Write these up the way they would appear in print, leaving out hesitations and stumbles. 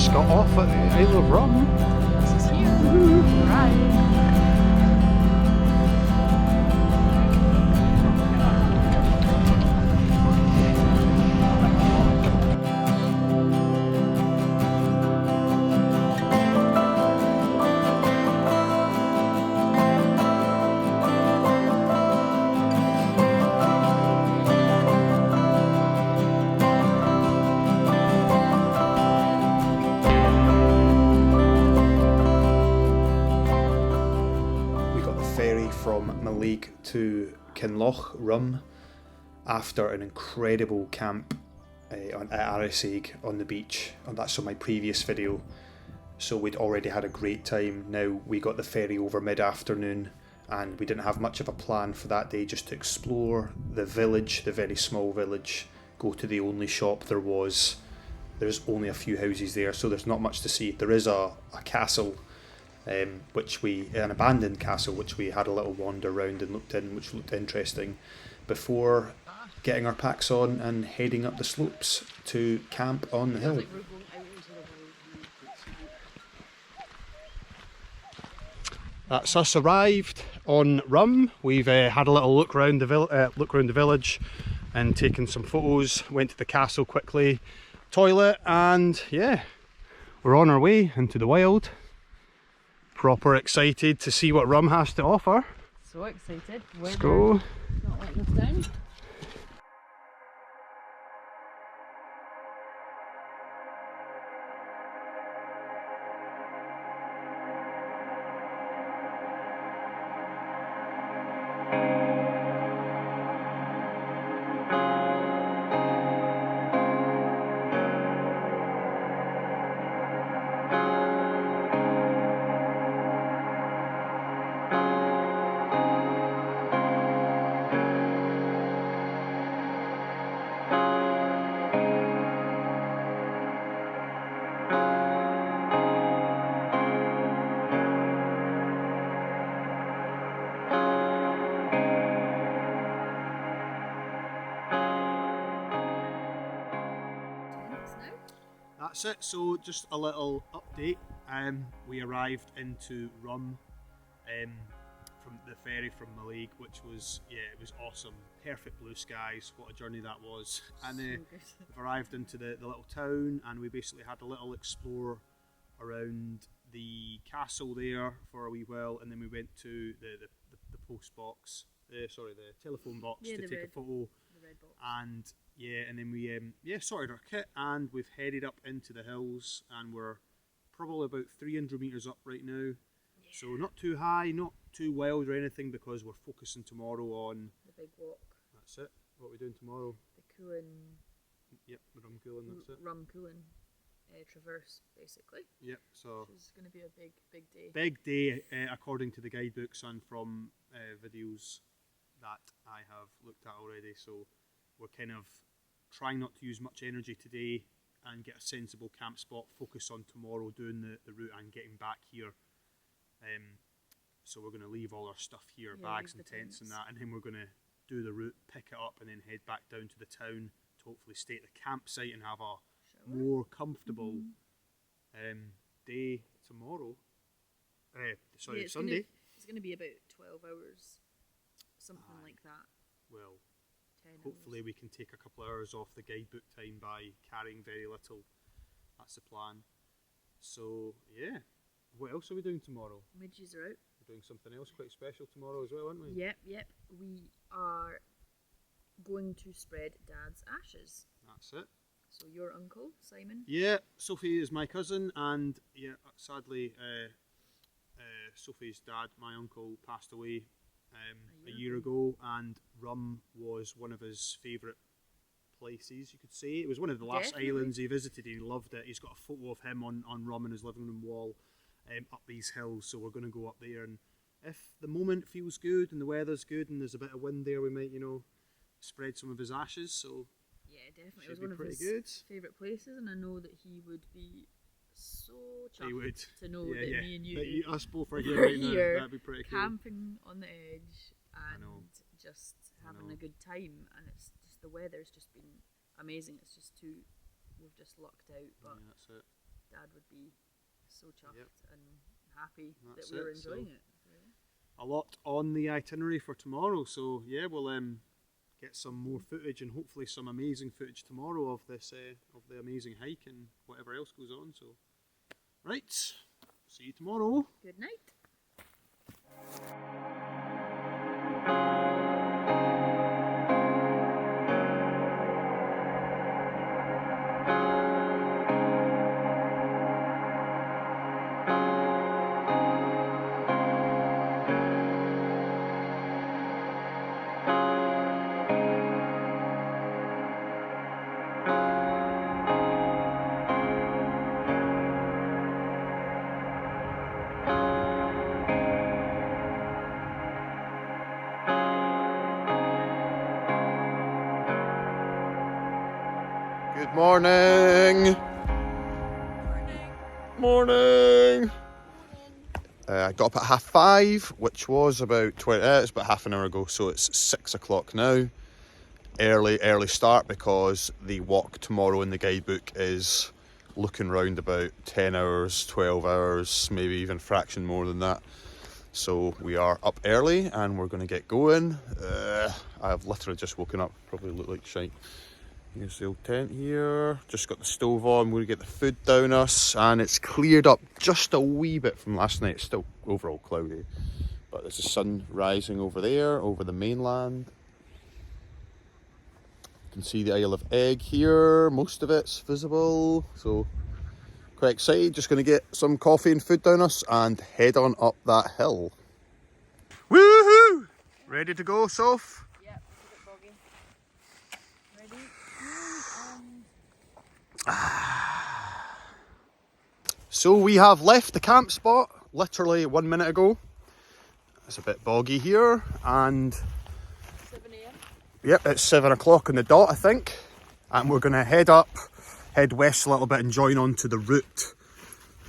just got off at the Isle of Rùm. This is here. Right. From Malig to Kinloch, Rum, after an incredible camp at Arisaig on the beach, and that's on my previous video. So we'd already had a great time. Now we got the ferry over mid-afternoon and we didn't have much of a plan for that day, just to explore the village, the very small village, go to the only shop there was. There's only a few houses there, so there's not much to see. There is a castle, an abandoned castle, which we had a little wander around and looked in, which looked interesting, before getting our packs on and heading up the slopes to camp on the hill. That's us arrived on Rum. We've had a little look around the village and taken some photos. Went to the castle quickly, toilet, and yeah, we're on our way into the wild. Proper excited to see what Rum has to offer. So excited. Let's go. Not letting us down. That's it, so just a little update. We arrived into Rum from the ferry from Malig, which was, it was awesome. Perfect blue skies, what a journey that was. And we've arrived into the little town, and we basically had a little explore around the castle there for a wee while, and then we went to the post box, the telephone box, to take a photo. The red box. And then we sorted our kit, and we've headed up into the hills, and we're probably about 300 metres up right now. Yeah. So not too high, not too wild or anything, because we're focusing tomorrow on the big walk. That's it. What are we doing tomorrow? The Cuillin. Yep, the Rum Cuillin, that's it. Rum Cuillin traverse, basically. Yep, so which is going to be a big day. Big day, according to the guidebooks and from videos that I have looked at already. So we're kind of trying not to use much energy today and get a sensible camp spot, focus on tomorrow doing the route and getting back here. So we're going to leave all our stuff here, bags and tents and that, and then we're going to do the route, pick it up, and then head back down to the town to hopefully stay at the campsite and have a more comfortable day tomorrow. Sunday. It's going to be about 12 hours, something like that. Well, hopefully we can take a couple of hours off the guidebook time by carrying very little. That's the plan. So yeah, what else are we doing tomorrow? Midges are out. We're doing something else quite special tomorrow as well, aren't we? Yep. We are going to spread Dad's ashes. That's it. So your uncle, Simon? Yeah, Sophie is my cousin, and sadly Sophie's dad, my uncle, passed away a year ago, and Rum was one of his favourite places, you could say. It was one of the last islands he visited. He loved it. He's got a photo of him on Rum in his living room wall up these hills, so we're going to go up there, and if the moment feels good and the weather's good and there's a bit of wind there, we might, spread some of his ashes. So yeah, definitely. It was one of his favourite places, and I know that he would be so chuffed to know that me and you us both are here right now. That'd be pretty cool. Camping on the edge and just having a good time, and it's just the weather's just been amazing. It's just we've just lucked out, but that's it. Dad would be so chuffed and happy That's that we were it, enjoying so it. A lot on the itinerary for tomorrow, so yeah, we'll get some more footage and hopefully some amazing footage tomorrow of this of the amazing hike and whatever else goes on. So, right, see you tomorrow. Good night. Good morning. Morning. I got up at 5:30, which was about it's about half an hour ago, so it's 6 o'clock now. Early start because the walk tomorrow in the guidebook is looking round about 10 hours, 12 hours, maybe even a fraction more than that. So we are up early and we're going to get going. I've literally just woken up, probably look like shite. Here's the old tent here, just got the stove on, we're going to get the food down us, and it's cleared up just a wee bit from last night. It's still overall cloudy, but there's the sun rising over there, over the mainland. You can see the Isle of Egg here, most of it's visible, so quite excited. Just going to get some coffee and food down us and head on up that hill. Woohoo! Ready to go, Soph? Yeah, it's a bit boggy. Ready? So we have left the camp spot literally 1 minute ago. It's a bit boggy here, and 7 a.m. Yep, it's 7 o'clock on the dot, I think. And we're going to head west a little bit and join on to the route,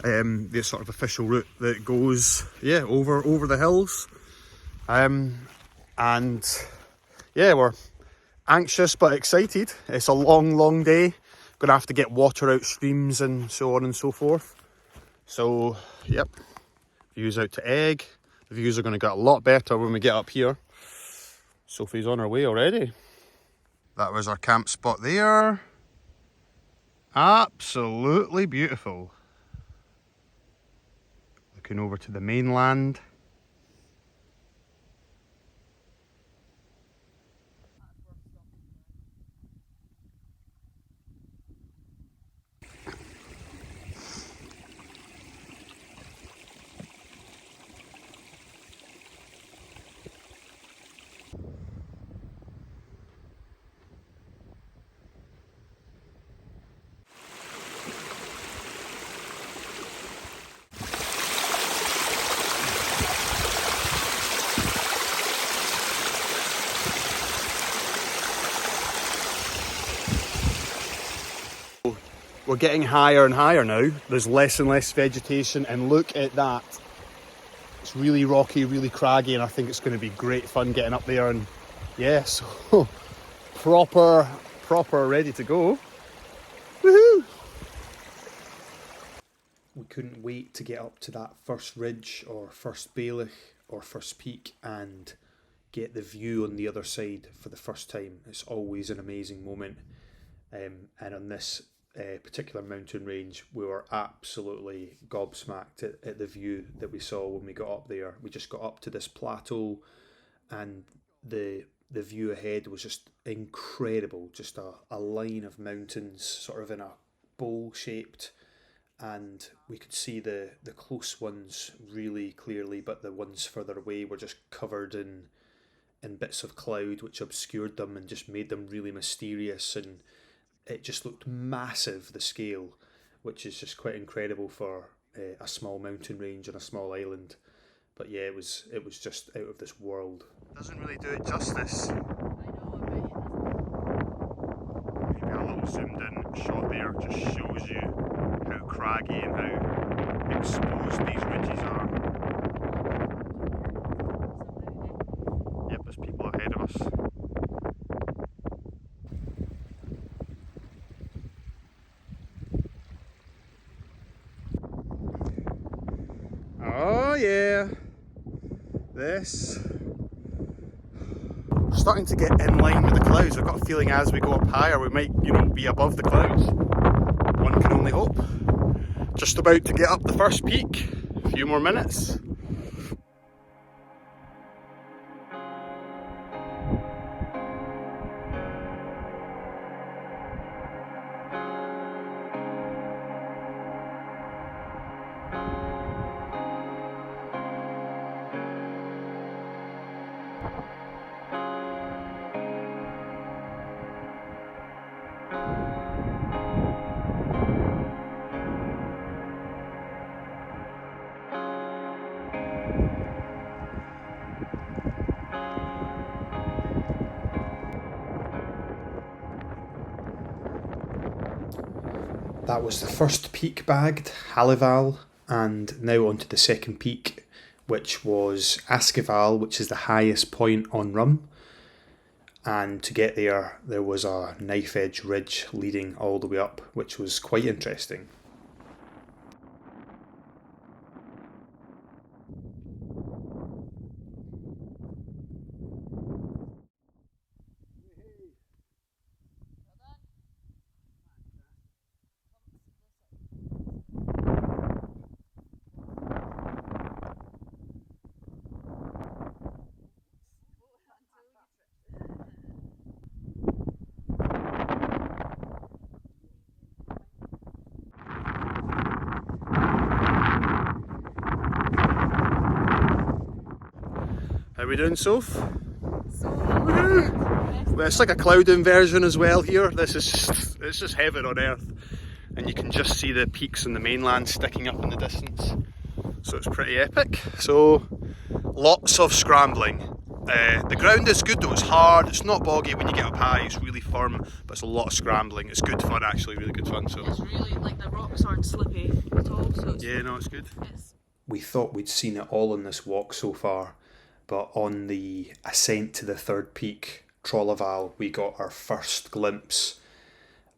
the sort of official route that goes, over the hills. And yeah, we're anxious but excited. It's a long day. Going to have to get water out streams and so on and so forth. So, yep, views out to Egg. The views are going to get a lot better when we get up here. Sophie's on her way already. That was our camp spot there. Absolutely beautiful. Looking over to the mainland. We're getting higher and higher now. There's less and less vegetation, and look at that. It's really rocky, really craggy, and I think it's going to be great fun getting up there. And yeah, so proper ready to go. Woohoo! We couldn't wait to get up to that first ridge or first bailach or first peak and get the view on the other side for the first time. It's always an amazing moment. And on this particular mountain range, we were absolutely gobsmacked at the view that we saw when we got up there. We just got up to this plateau and the view ahead was just incredible. Just a line of mountains sort of in a bowl shaped, and we could see the close ones really clearly, but the ones further away were just covered in bits of cloud which obscured them and just made them really mysterious, and it just looked massive, the scale, which is just quite incredible for a small mountain range on a small island. But yeah, it was just out of this world. Doesn't really do it justice. I know, I bet you. Maybe a little zoomed in shot there just shows you how craggy and how exposed these ridges are. Yep, there's people ahead of us. this. We're starting to get in line with the clouds. I've got a feeling as we go up higher we might, be above the clouds. One can only hope. Just about to get up the first peak. A few more minutes. That was the first peak bagged, Halival, and now on to the second peak, which was Askeval, which is the highest point on Rum. And to get there, there was a knife edge ridge leading all the way up, which was quite interesting. How we doing, Soph? Well, it's like a cloud inversion as well here. It's just heaven on earth, and you can just see the peaks on the mainland sticking up in the distance. So it's pretty epic. So lots of scrambling. The ground is good though. It's hard. It's not boggy when you get up high. It's really firm, but it's a lot of scrambling. It's good fun actually. Really good fun. So it's really like the rocks aren't slippy at all. So it's, yeah, no, it's good. We thought we'd seen it all on this walk so far, but on the ascent to the third peak, Trollaval, we got our first glimpse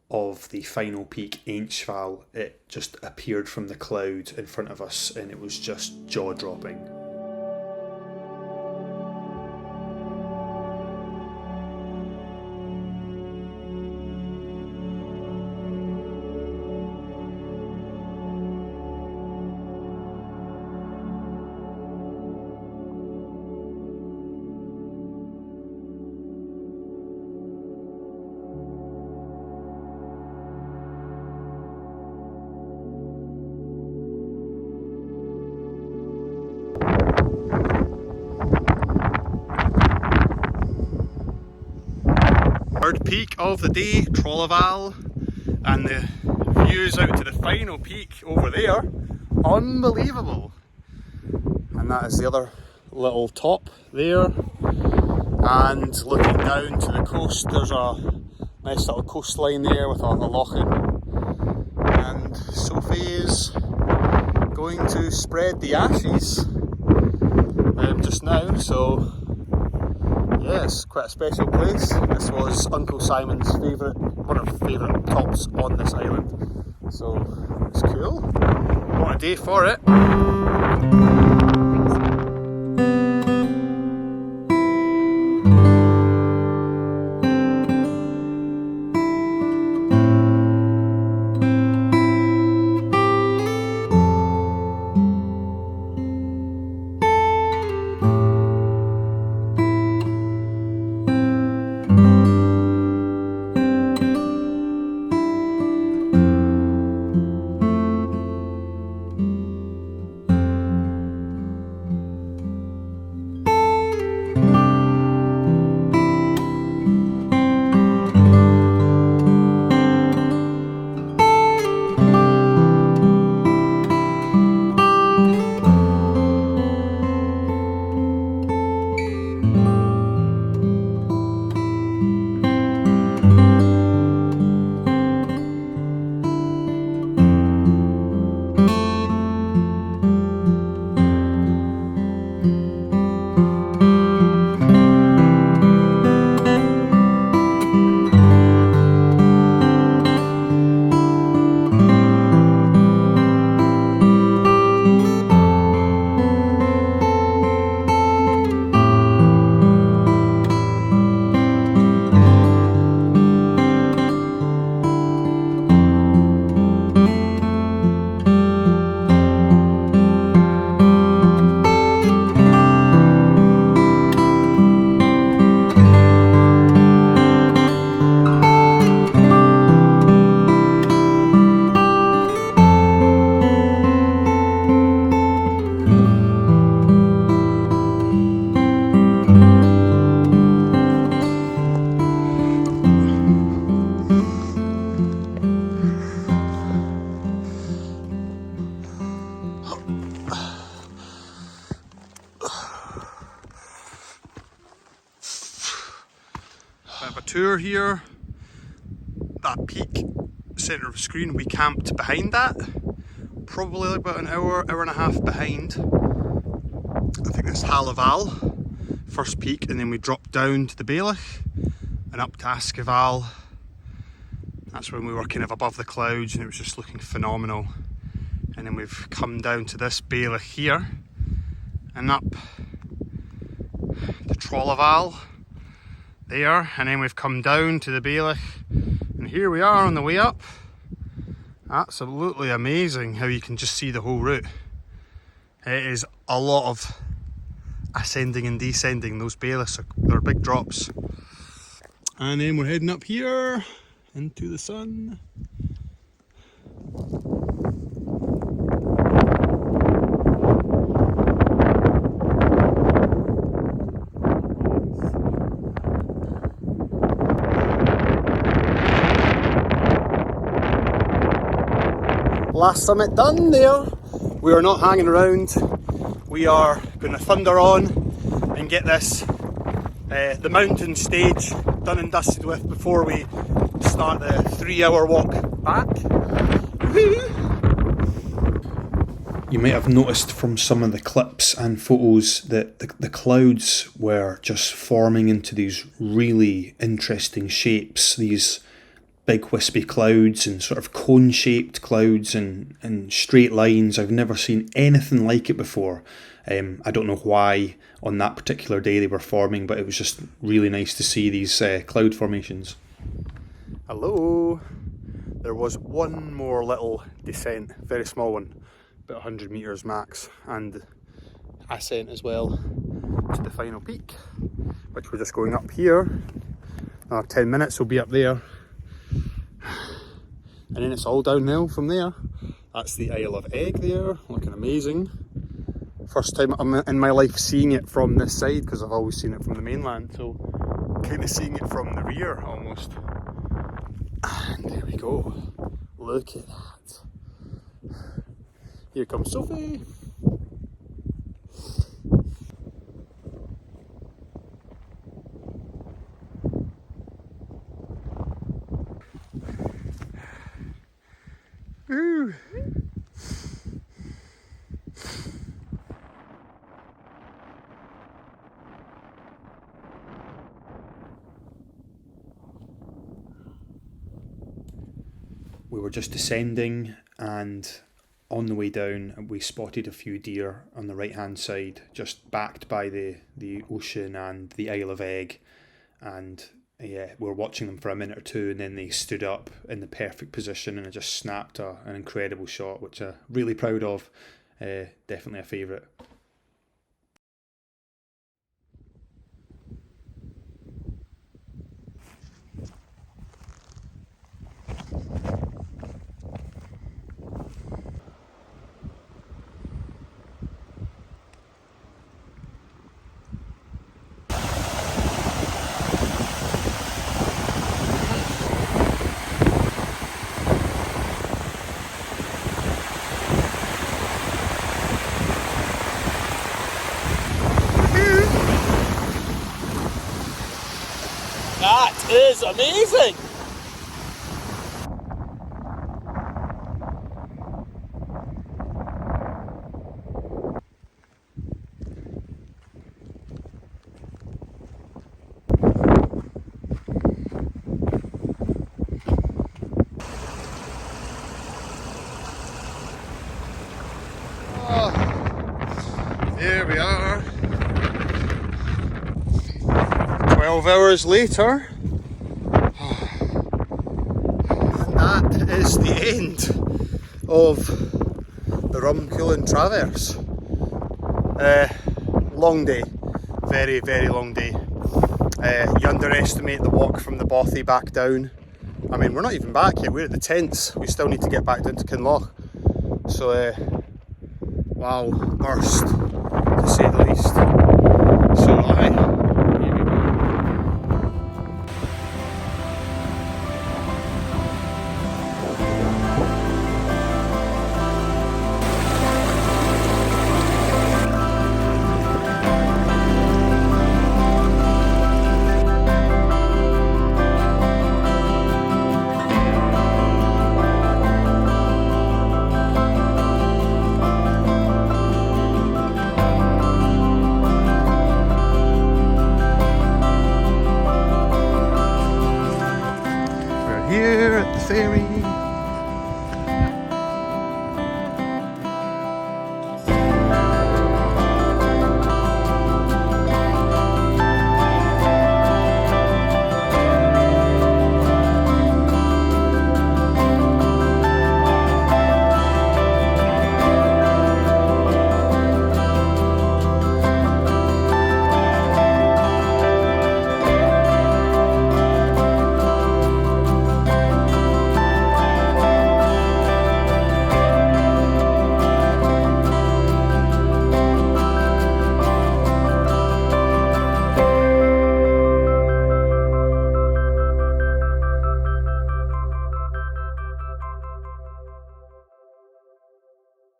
of the final peak, Ainchval. It just appeared from the cloud in front of us and it was just jaw-dropping. Third peak of the day, Trollaval, and the views out to the final peak over there, unbelievable. And that is the other little top there, and looking down to the coast there's a nice little coastline there with a lochin, and Sophie is going to spread the ashes just now, so yes, quite a special place. This was Uncle Simon's one of his favourite tops on this island. So it's cool. What a day for it. Bit of a tour here. That peak, centre of the screen, we camped behind that. Probably about an hour, hour and a half behind. I think that's Isle of Rùm, first peak, and then we dropped down to the Bailach and up to Askeval. That's when we were kind of above the clouds and it was just looking phenomenal. And then we've come down to this Bailach here and up to Trollaval there, and then we've come down to the Bailach, and here we are on the way up. Absolutely amazing how you can just see the whole route. It is a lot of ascending and descending. Those Bailachs are big drops. And then we're heading up here into the sun. Last summit done there. We are not hanging around. We are going to thunder on and get this, the mountain stage done and dusted with before we start the 3-hour walk back. You might have noticed from some of the clips and photos that the clouds were just forming into these really interesting shapes, these big wispy clouds and sort of cone-shaped clouds and straight lines. I've never seen anything like it before. I don't know why on that particular day they were forming, but it was just really nice to see these cloud formations. Hello. There was one more little descent, very small one, about 100 metres max, and ascent as well to the final peak, which we're just going up here. 10 minutes we'll be up there. And then it's all downhill from there. That's the Isle of Rùm there, looking amazing. First time in my life seeing it from this side, because I've always seen it from the mainland, so kind of seeing it from the rear almost. And there we go. Look at that. Here comes Sophie. Ooh. We were just descending, and on the way down we spotted a few deer on the right hand side, just backed by the ocean and the Isle of Rùm, and yeah, we were watching them for a minute or two, and then they stood up in the perfect position and it just snapped an incredible shot, which I'm really proud of. Definitely a favourite. That is amazing! There we are. 12 hours later. And that is the end of the Rum Cuillin Traverse. Long day. Very, very long day. You underestimate the walk from the Bothy back down. I mean, we're not even back yet, we're at the tents. We still need to get back down to Kinloch. So, wow, burst, to say the least. So, aye. ferry.